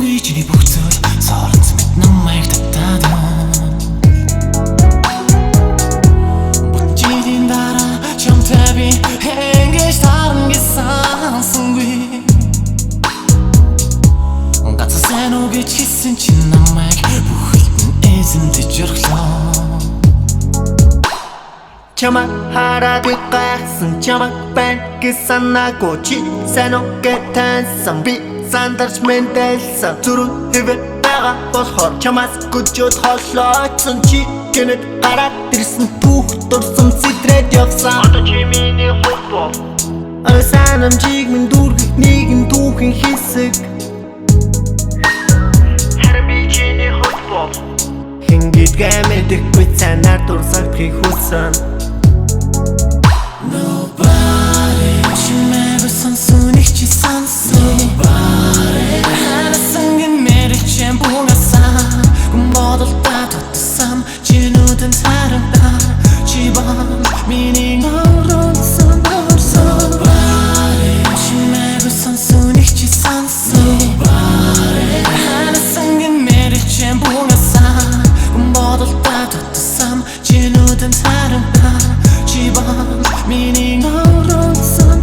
Сангүй чиний бүх зүйл соронц мэд намайг татаад Бүтчилийн дараа чамтай би хэнгэж таран гэсэн сангүй Гацаа сайн уу гэж хэлсэн чи намайг бүх хэлтэн эзэмдэж өргөлөө Чамаг хараад гайхсан чамаг байна гэж санаагүй чи сайн уу гэж таньсан би сандарч мэндэлсэн зүрх хэвээр байгаа болохоор чамаас гүжүүд холлоочсон чи гэнэт гараад ирсэн бүх дурсам сэтрээд явсан одоо чи миний хутбо Санамжиг минь дүүргэх нэгэн түүхэн хэсэг харин би чиний хутбо Хингидгээ мэдэхгүй цанаар дурсагдахыг хүсэн Nobody чимээгүй сонсоник чи сонсон Nobody ханасангийн мэрэгчэн бугасан Гүн бодолтой тутсан чинүүдэн царагдаа Чи бан миний ngорсон Nobody чимээгүй сонсоник чи сонсон Nobody ханасангийн мэрэгчэн бугасан Гүн бодолтой тутсан чинүүдэн царагдаа Чи бан миний ngорсон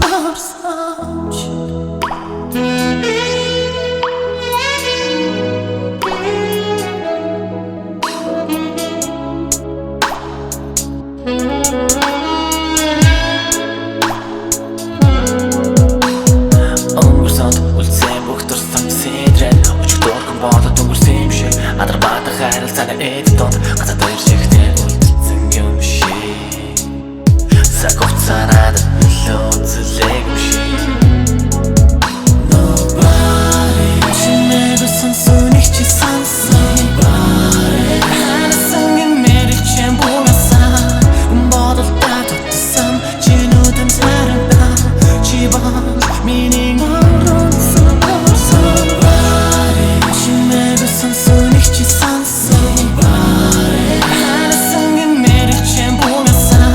Өнгөрсөн үлдсэн бүх дурсам сэтрээд өчигдөр бодод өнгөрсөн юм шиг Адарбаатан харилцааны эддод газар дээр шигтэй үлдсэн юм шиг Сагоцанаад нөлөөцөлэг юм шиг Nobody чимээгүй сонсоник чи сонсон Nobody ханасангийн мэрэгчэн бугасан Гүн бодолтой тутсан чинүүдэн царагдаа Чи бан миний ngорсон Nobody чимээгүй сонсоник чи сонсон Nobody ханасангийн мэрэгчэн бугасан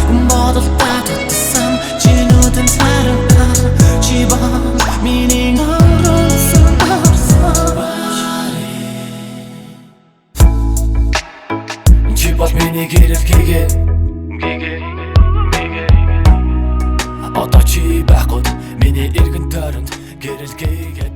Гүн бодолтой тутсан чинүүдэн царагдаа Чи бан миний ngорсон Чи бол миний гэрэлхийгээ Одоо чи байхгүй миний эргэн тойронд гэрэлхийгээ